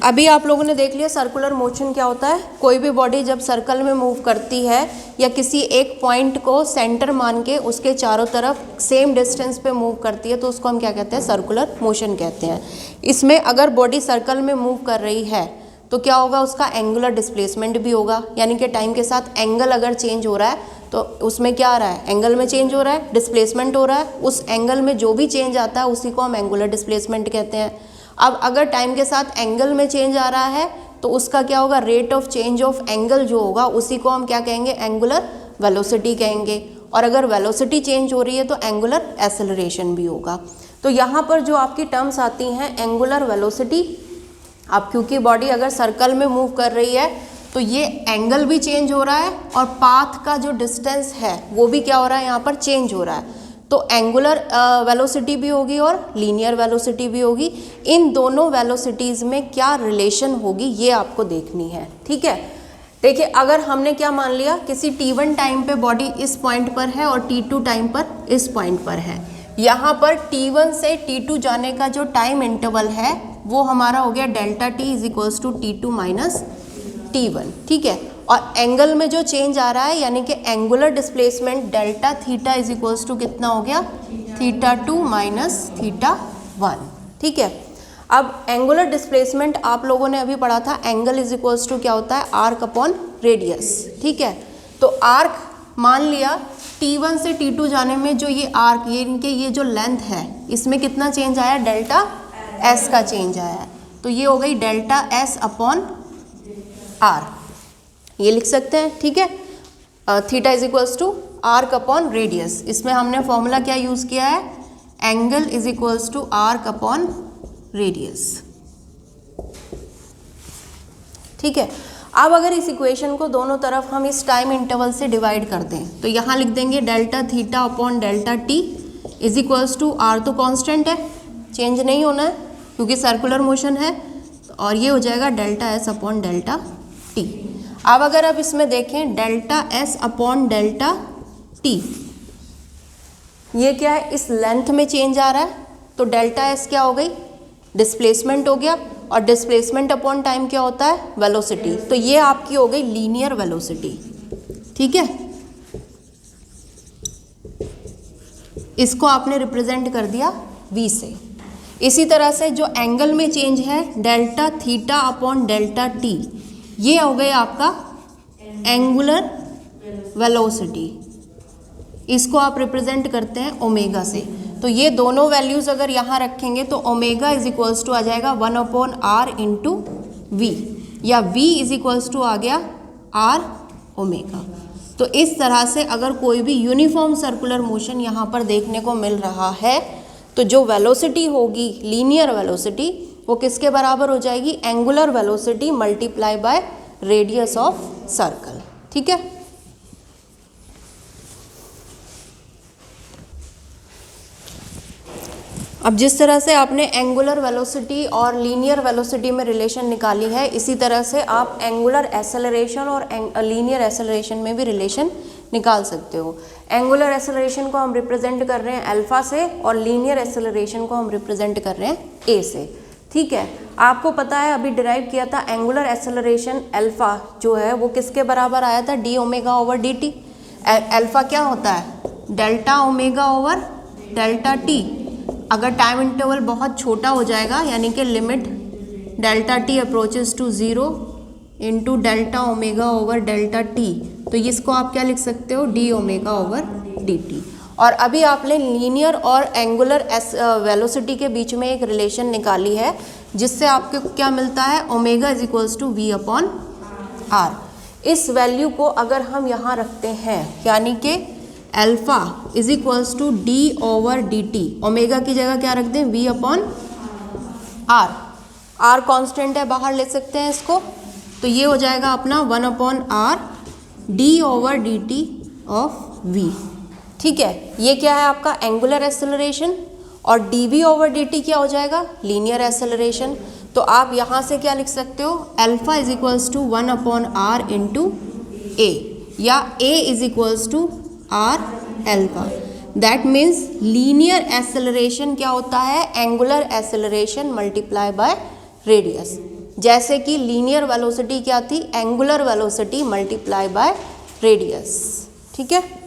अभी आप लोगों ने देख लिया सर्कुलर मोशन क्या होता है। कोई भी बॉडी जब सर्कल में मूव करती है या किसी एक पॉइंट को सेंटर मान के उसके चारों तरफ सेम डिस्टेंस पे मूव करती है तो उसको हम क्या कहते हैं, सर्कुलर मोशन कहते हैं। इसमें अगर बॉडी सर्कल में मूव कर रही है तो क्या होगा, उसका एंगुलर डिस्प्लेसमेंट भी होगा, यानी कि टाइम के साथ एंगल अगर चेंज हो रहा है तो उसमें क्या आ रहा है, एंगल में चेंज हो रहा है, डिस्प्लेसमेंट हो रहा है। उस एंगल में जो भी चेंज आता है उसी को हम एंगुलर डिस्प्लेसमेंट कहते हैं। अब अगर टाइम के साथ एंगल में चेंज आ रहा है तो उसका क्या होगा, rate of change of angle जो होगा उसी को हम क्या कहेंगे, एंगुलर वेलोसिटी कहेंगे। और अगर वेलोसिटी चेंज हो रही है तो एंगुलर एक्सेलरेशन भी होगा। तो यहाँ पर जो आपकी टर्म्स आती हैं एंगुलर वेलोसिटी, अब क्योंकि बॉडी अगर सर्कल में मूव कर रही है तो ये एंगल भी चेंज हो रहा है और पाथ का जो डिस्टेंस है वो भी क्या हो रहा है, यहाँ पर चेंज हो रहा है। तो एंगुलर वेलोसिटी भी होगी और लीनियर वेलोसिटी भी होगी। इन दोनों वेलोसिटीज़ में क्या रिलेशन होगी ये आपको देखनी है, ठीक है। देखिए अगर हमने क्या मान लिया, किसी t1 टाइम पे बॉडी इस पॉइंट पर है और t2 टाइम पर इस पॉइंट पर है। यहाँ पर t1 से t2 जाने का जो टाइम इंटरवल है वो हमारा हो गया delta t is equals to t2 minus t1, ठीक है। और एंगल में जो चेंज आ रहा है यानी कि angular displacement delta theta is equals to कितना हो गया, θ2 माइनस θ1, ठीक है। अब एंगुलर डिस्प्लेसमेंट आप लोगों ने अभी पढ़ा था, एंगल इज इक्वल्स टू क्या होता है, आर्क अपॉन रेडियस, ठीक है। तो आर्क मान लिया t1 से t2 जाने में जो ये आर्क, ये इनके ये जो लेंथ है इसमें कितना चेंज आया, डेल्टा s का चेंज आया है। तो ये हो गई डेल्टा s अपॉन r, ये लिख सकते हैं, ठीक है। Theta is equals to arc upon radius. इसमें हमने फॉर्मूला क्या यूज़ किया है, angle is equals to arc upon radius, ठीक है। अब अगर इस इक्वेशन को दोनों तरफ हम इस टाइम इंटरवल से डिवाइड कर दें तो यहाँ लिख देंगे delta theta upon delta T is equals to, R तो कांस्टेंट है, चेंज नहीं होना है क्योंकि सर्कुलर मोशन है, और ये हो जाएगा delta S upon delta T. अब अगर आप इसमें देखें delta S upon delta T, ये क्या है, इस लेंथ में चेंज आ रहा है तो डेल्टा एस क्या हो गई, डिस्प्लेसमेंट हो गया, और डिस्प्लेसमेंट अपॉन टाइम क्या होता है, वेलोसिटी। तो ये आपकी हो गई लीनियर वेलोसिटी, ठीक है। इसको आपने रिप्रेजेंट कर दिया v से। इसी तरह से जो एंगल में चेंज है delta theta upon delta T, ये हो गया आपका एंगुलर वेलोसिटी, इसको आप रिप्रेजेंट करते हैं ओमेगा से। तो ये दोनों वैल्यूज़ अगर यहाँ रखेंगे तो ओमेगा इज इक्वल्स टू आ जाएगा 1 अपॉन आर इंटू वी, या v इज इक्वल्स टू आ गया आर ओमेगा। तो इस तरह से अगर कोई भी यूनिफॉर्म सर्कुलर मोशन यहाँ पर देखने को मिल रहा है तो जो वेलोसिटी होगी लीनियर वेलोसिटी वो किसके बराबर हो जाएगी, angular velocity multiply by radius of circle, ठीक है। अब जिस तरह से आपने एंगुलर वेलोसिटी और लीनियर वेलोसिटी में रिलेशन निकाली है, इसी तरह से आप एंगुलर एक्सेलरेशन और लीनियर एक्सेलरेशन में भी रिलेशन निकाल सकते हो। एंगुलर एक्सेलरेशन को हम रिप्रेजेंट कर रहे हैं अल्फा से और लीनियर एक्सेलरेशन को हम रिप्रेजेंट कर रहे हैं ए से, ठीक है। आपको पता है अभी डिराइव किया था एंगुलर एक्सेलरेशन अल्फा जो है वो किसके बराबर आया था, D omega over D T. Alpha क्या होता है, delta omega over delta T. अगर टाइम इंटरवल बहुत छोटा हो जाएगा यानी कि limit delta T approaches to 0 into delta omega over delta T, तो इसको आप क्या लिख सकते हो, D omega over D T. और अभी आपने लीनियर और एंगुलर वेलोसिटी के बीच में एक रिलेशन निकाली है जिससे आपको क्या मिलता है, omega is equals to V upon R. इस वैल्यू को अगर हम यहाँ रखते हैं यानी कि alpha is equals to D over D T, omega की जगह क्या रख दें, V upon R. R constant है, बाहर ले सकते हैं इसको, तो ये हो जाएगा अपना 1 upon R D over D T of V, ठीक है। ये क्या है आपका एंगुलर एक्सेलरेशन, और D V over D T क्या हो जाएगा, लीनियर एक्सेलरेशन। तो आप यहाँ से क्या लिख सकते हो, alpha is equals to 1 upon R into A, या A is equals to R alpha. That means linear acceleration क्या होता है, angular acceleration multiply by radius. जैसे कि लीनियर वेलोसिटी क्या थी, angular velocity multiply by radius. ठीक है।